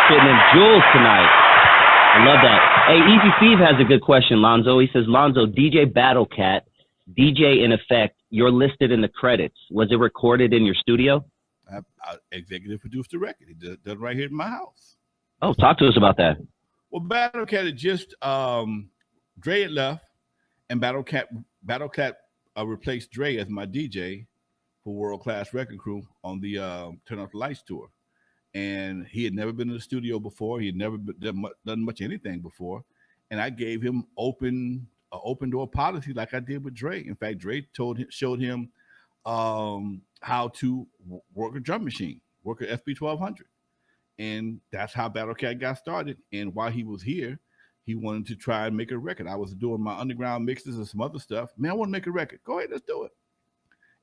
spitting them jewels tonight. I love that. Hey, Easy Steve has a good question, Lonzo. He says, Lonzo, DJ BattleCat, DJ in effect, you're listed in the credits. Was it recorded in your studio? I executive produced the record. He does it right here in my house. Oh, talk to us about that. Well, BattleCat had just Dre had left, and BattleCat replaced Dre as my DJ for World Class Record Crew on the Turn Off the Lights tour. And he had never been in the studio before. He had never done much anything before. And I gave him open door policy like I did with Dre. In fact, Dre showed him how to work a drum machine, work an FB 1200. And that's how BattleCat got started. And while he was here, he wanted to try and make a record. I was doing my underground mixes and some other stuff. Man, I want to make a record. Go ahead, let's do it.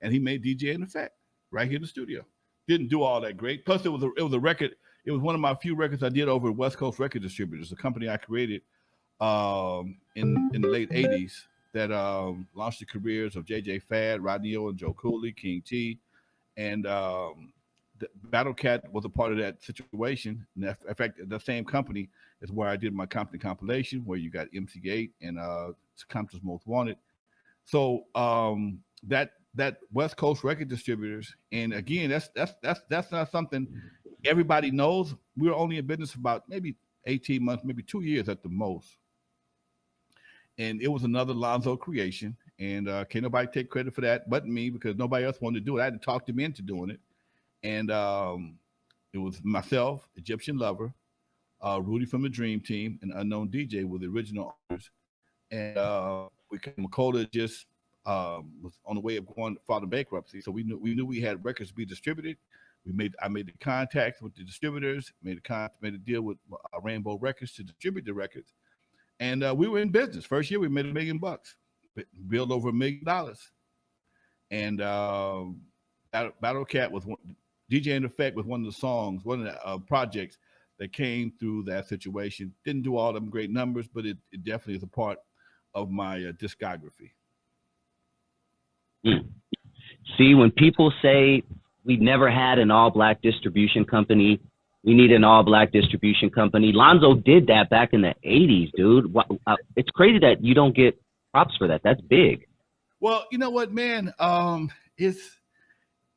And he made DJ in Effect right here in the studio. Didn't do all that great. Plus, it was a record. It was one of my few records I did over at West Coast Record Distributors, a company I created in the late 80s that launched the careers of J.J. Fad, Rodney O, and Joe Cooley, King T. And BattleCat was a part of that situation. And in fact, the same company is where I did my Compton compilation, where you got MC8 and Compton's Most Wanted. So that West Coast Record Distributors, and again, that's not something everybody knows. We were only in business for about maybe 18 months, maybe 2 years at the most. And it was another Lonzo creation, and can't nobody take credit for that but me, because nobody else wanted to do it. I had to talk them into doing it. And it was myself, Egyptian Lover, Rudy from the Dream Team, and Unknown DJ were the original owners. And Michel'le just was on the way of going filing bankruptcy, so we knew we had records to be distributed. I made the contacts with the distributors, made a deal with Rainbow Records to distribute the records, and we were in business. First year we made $1 million, billed over $1 million, and BattleCat was DJ in Effect was one of the songs, one of the projects that came through that situation. Didn't do all them great numbers, but it definitely is a part of my discography. See, when people say we never had an all-black distribution company, we need an all-black distribution company. Lonzo did that back in the 80s, dude. It's crazy that you don't get props for that. That's big. Well, you know what, man? It's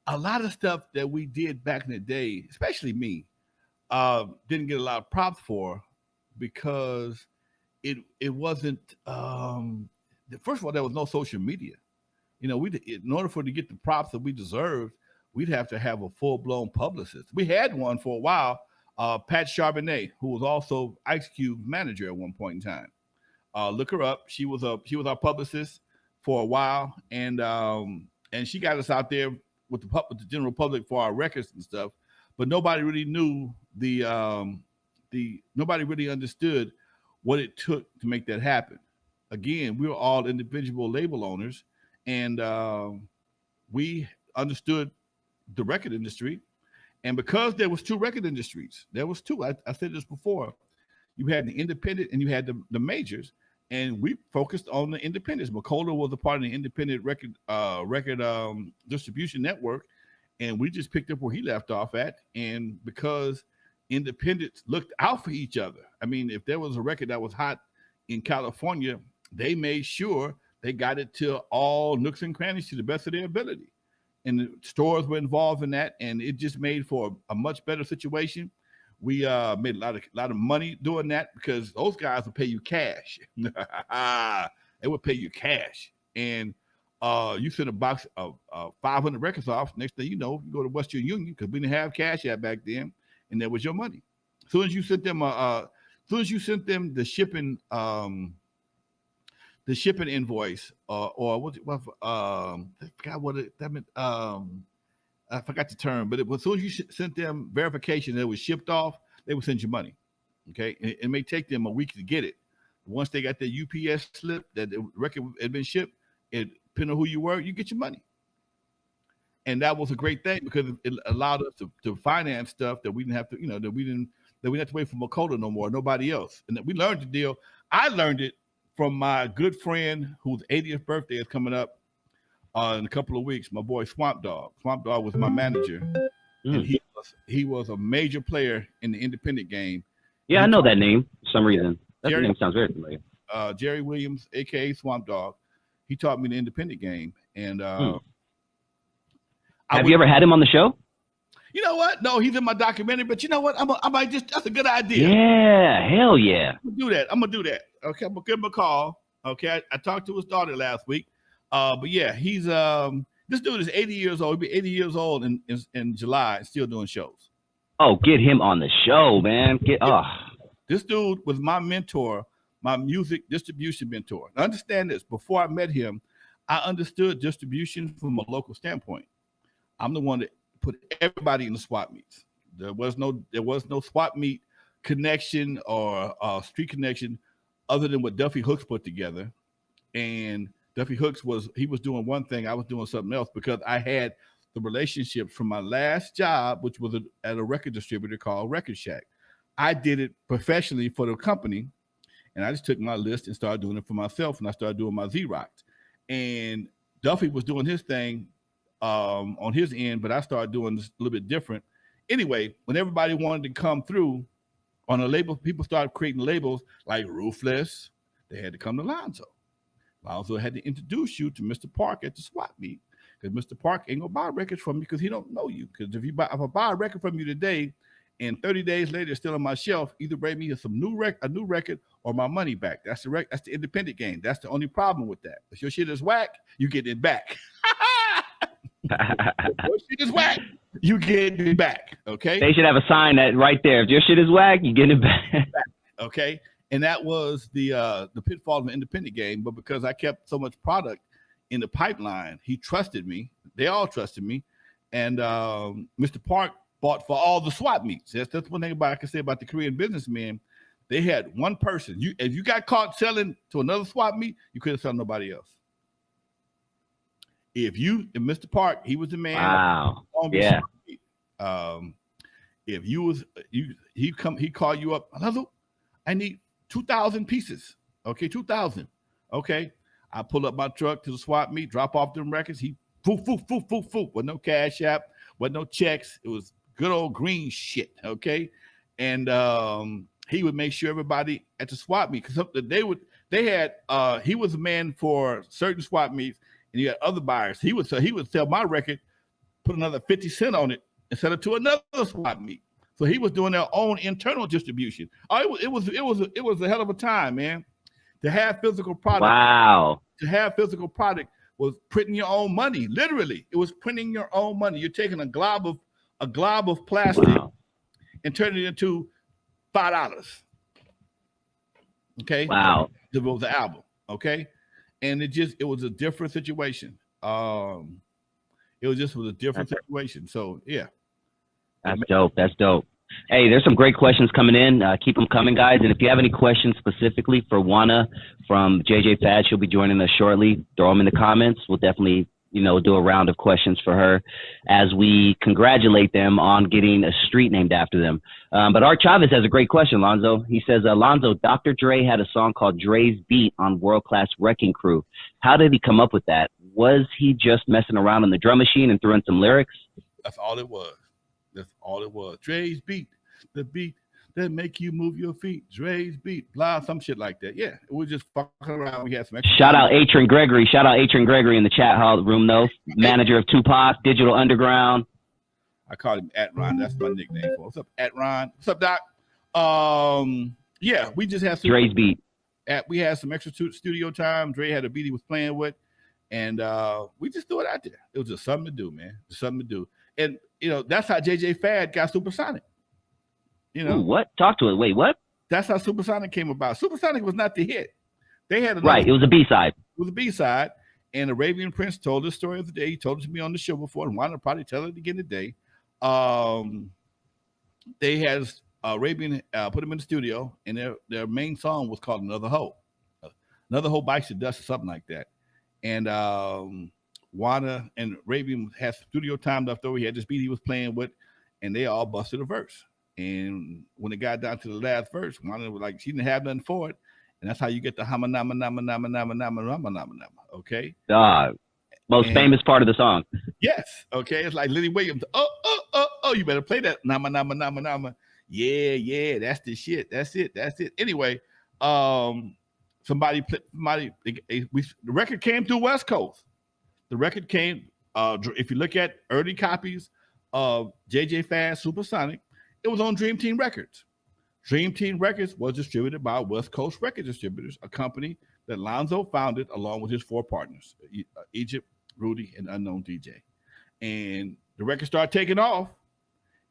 a lot of stuff that we did back in the day, especially me, didn't get a lot of props for, because it wasn't, first of all, there was no social media. You know, in order for to get the props that we deserved, we'd have to have a full-blown publicist. We had one for a while, Pat Charbonnet, who was also Ice Cube's manager at one point in time. Look her up. She was our publicist for a while, and she got us out there with the general public for our records and stuff. But nobody really knew nobody really understood what it took to make that happen. Again, we were all individual label owners. And we understood the record industry. And because there was two record industries, I said this before, you had the independent and you had the majors, and we focused on the independents. Michel'le was a part of the independent record distribution network, and we just picked up where he left off at. And because independents looked out for each other, I mean, if there was a record that was hot in California, they made sure they got it to all nooks and crannies to the best of their ability. And the stores were involved in that, and it just made for a much better situation. We made a lot of money doing that, because those guys would pay you cash. They would pay you cash. And you send a box of 500 records off. Next thing you know, you go to Western Union, because we didn't have cash yet back then, and that was your money. As soon as you sent them the shipping invoice, or what I forgot what that meant. I forgot the term, but as soon as you sent them verification that it was shipped off, they would send you money. Okay, it may take them a week to get it. Once they got their UPS slip that the record had been shipped, depending on who you were, you get your money. And that was a great thing, because it allowed us to finance stuff that we didn't have to, that we didn't have to wait for Michel'le no more, nobody else. And that we learned the deal. I learned it from my good friend whose 80th birthday is coming up in a couple of weeks, my boy Swamp Dog. Swamp Dog was my manager, and he was a major player in the independent game. Yeah, I know that name for some reason. That Jerry, name sounds very familiar. Jerry Williams, aka Swamp Dog. He taught me the independent game, and Have you ever had him on the show? You know what? No, he's in my documentary. But you know what? I might just. That's a good idea. Yeah, hell yeah. I'm gonna do that. Okay, I'm gonna give him a call. Okay, I talked to his daughter last week. But yeah, he's this dude is 80 years old. He'll be 80 years old in July and still doing shows. Oh, get him on the show, man. This dude was my mentor, my music distribution mentor. Now, understand this. Before I met him, I understood distribution from a local standpoint. I'm the one that put everybody in the swap meets. There was no swap meet connection or street connection other than what Duffy Hooks put together. And Duffy Hooks was doing one thing, I was doing something else, because I had the relationships from my last job, which was at a record distributor called Record Shack. I did it professionally for the company, and I just took my list and started doing it for myself, and I started doing my Xerox. And Duffy was doing his thing on his end, but I started doing this a little bit different. Anyway, when everybody wanted to come through on a label, people started creating labels like Ruthless. They had to come to Lonzo. Lonzo had to introduce you to Mr. Park at the swap meet, because Mr. Park ain't gonna buy records from you because he don't know you. Because if I buy a record from you today, and 30 days later it's still on my shelf, either bring me a new record or my money back. That's the independent game. That's the only problem with that. If your shit is whack, you get it back. Your shit is whack, you get it back. Okay. They should have a sign that right there. If your shit is whack, you get it back. Okay. And that was the pitfall of the independent game. But because I kept so much product in the pipeline, he trusted me. They all trusted me. And Mr. Park bought for all the swap meets. That's one thing I can say about the Korean businessmen. They had one person. If you got caught selling to another swap meet, you couldn't sell nobody else. If Mr. Park, he was the man. Wow. Yeah. If he call you up, Lonzo, I need 2,000 pieces. Okay, 2,000. Okay. I pull up my truck to the swap meet, drop off them records. He foo. With no cash app, with no checks. It was good old green shit. Okay. And he would make sure everybody at the swap meet, because he was a man for certain swap meets, and you had other buyers. He would sell my record, put another 50 cents on it, and sell it to another swap meet. So he was doing their own internal distribution. Oh, it was a hell of a time, man. To have physical product. Wow. To have physical product was printing your own money. Literally, it was printing your own money. You're taking a glob of plastic and turning it into $5. Okay. Wow. It was the album. Okay. And it was a different situation. It was a different situation. So yeah. That's dope. That's dope. Hey, there's some great questions coming in. Keep them coming, guys. And if you have any questions specifically for Juana from JJ Fad, she'll be joining us shortly. Throw them in the comments. We'll definitely, do a round of questions for her as we congratulate them on getting a street named after them. But Art Chavez has a great question, Lonzo. He says, Lonzo, Dr. Dre had a song called Dre's Beat on World Class Wrecking Crew. How did he come up with that? Was he just messing around on the drum machine and threw in some lyrics? That's all it was. That's all it was. Dre's beat, the beat that make you move your feet. Dre's beat, blah, some shit like that. Yeah, we just fucking around. We had some extra. Shout out Atron Gregory. Shout out Atron Gregory in the chat hall room, though. Manager of Tupac, Digital Underground. I call him Atron. That's my nickname for him. What's up, Atron? What's up, Doc? Yeah, we just had some Dre's beat. We had some extra studio time. Dre had a beat he was playing with, and we just threw it out there. It was just something to do, man. Just something to do. And that's how JJ Fad got Supersonic. Ooh, what? Talk to it. Wait, what? That's how Supersonic came about. Supersonic was not the hit. They had right. It was a B-side. It was a B-side. And Arabian Prince told this story of the day. He told it to me on the show before, and wanted to probably tell it again today. They had Arabian put him in the studio, and their main song was called Another Hoe. Another Hoe Bites the Dust or something like that. And Wanda and Arabian had studio time left over. He had this beat he was playing with, and they all busted a verse. And when it got down to the last verse, Wanda was like, she didn't have nothing for it. And that's how you get the hama nama nama nama nama nama nama nama nama. Okay. Most famous part of the song. Yes. Okay. It's like Lenny Williams. Oh, you better play that. Nama, nama, nama, nama. Yeah, that's the shit. That's it. Anyway, the record came through West Coast. The record came, if you look at early copies of JJ Fad Supersonic, it was on Dream Team Records. Dream Team Records was distributed by West Coast Record Distributors, a company that Lonzo founded along with his 4 partners, Egypt, Rudy, and Unknown DJ. And the record started taking off,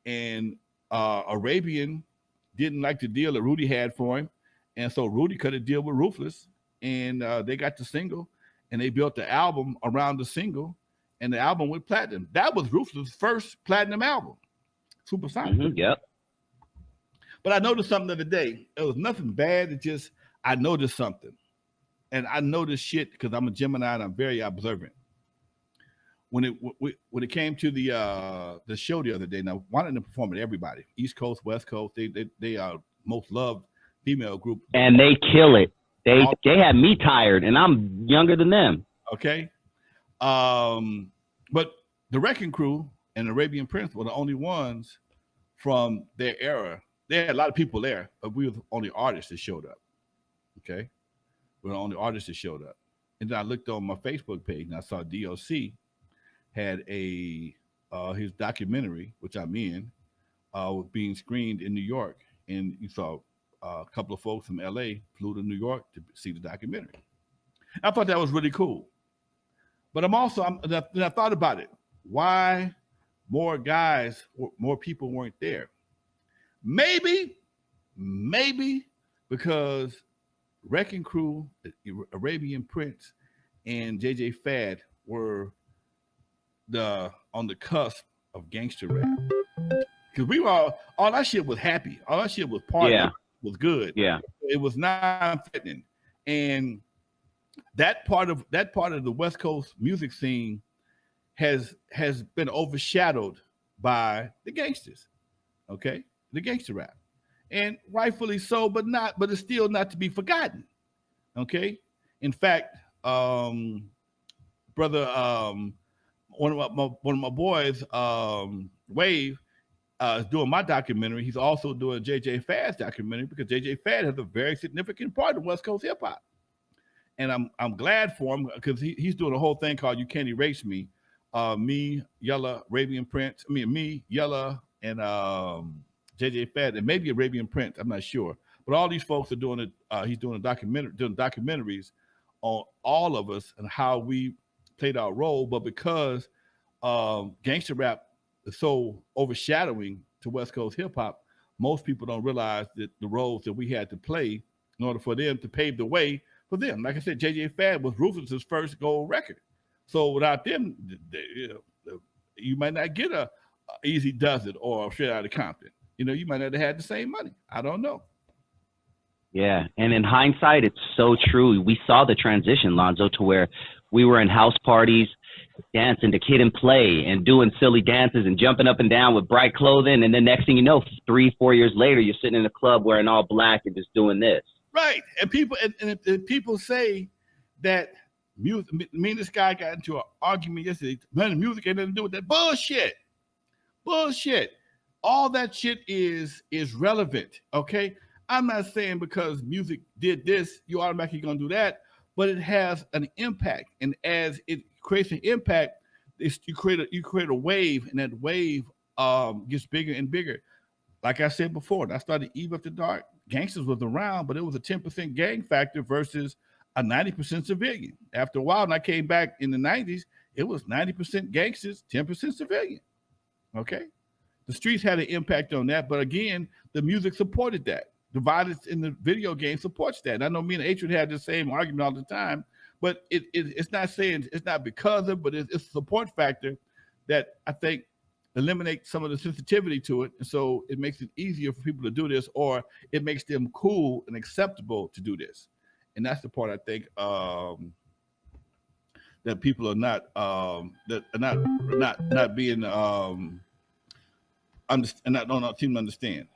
and Arabian didn't like the deal that Rudy had for him. And so Rudy cut a deal with Ruthless, and they got the single, and they built the album around the single, and the album went platinum. That was Ruthless' first platinum album, Supersonic. Mm-hmm, yep. But I noticed something the other day. It was nothing bad. It just, I noticed something. And I noticed shit because I'm a Gemini and I'm very observant. When it came to the show the other day, now wanting to perform with everybody, East Coast, West Coast, they are most loved female group. And they kill it. They had me tired, and I'm younger than them. Okay. But the Wrecking Crew and Arabian Prince were the only ones from their era. There had a lot of people there, but we were the only artists that showed up. Okay. We're the only artists that showed up. And then I looked on my Facebook page and I saw DOC had his documentary, which I'm in, was being screened in New York. And you saw a couple of folks from LA flew to New York to see the documentary. I thought that was really cool. But then I thought about it. Why more people weren't there? Maybe because Wrecking Crew, Arabian Prince, and JJ Fad were on the cusp of gangster rap. Because we were all that shit was happy. All that shit was party, was good. Yeah. It was non-threatening. And that part of the West Coast music scene has been overshadowed by the gangsters. Okay? The gangster rap. And rightfully so, but it's still not to be forgotten. Okay? In fact, brother, one of my boys, Wave, is doing my documentary. He's also doing JJ Fad's documentary because JJ Fad has a very significant part of West Coast hip hop. And I'm glad for him because he's doing a whole thing called You Can't Erase Me. Me, Yella, Arabian Prince, me, Yella, and JJ Fad, and maybe Arabian Prince, I'm not sure. But all these folks are doing it. He's doing documentaries on all of us and how we played our role. But because gangster rap is so overshadowing to West Coast hip hop, most people don't realize that the roles that we had to play in order for them to pave the way for them. Like I said, JJ Fad was Ruthless's first gold record. So without them, you might not get a Eazy Does It or Straight Outta Compton. You might not have had the same money. I don't know. Yeah, and in hindsight, it's so true. We saw the transition, Lonzo, to where we were in house parties, dancing to Kid and Play and doing silly dances and jumping up and down with bright clothing. And then next thing you know, 3-4 years later, you're sitting in a club wearing all black and just doing this. Right. And people say that music, me and this guy got into an argument yesterday. Man, the music ain't nothing to do with that. Bullshit. All that shit is relevant, okay? I'm not saying because music did this, you automatically gonna do that, but it has an impact, and as it creates an impact, you create a wave, and that wave gets bigger and bigger. Like I said before, when I started Eve After Dark, gangsters was around, but it was a 10% gang factor versus a 90% civilian. After a while, when I came back in the 90s, it was 90% gangsters, 10% civilian. Okay? The streets had an impact on that, but again, the music supported that. The violence in the video game supports that. And I know me and Atrid had the same argument all the time, but it's not saying it's not because of, but it's a support factor that I think eliminates some of the sensitivity to it. And so it makes it easier for people to do this, or it makes them cool and acceptable to do this. And that's the part I think that people are not being and don't seem to understand.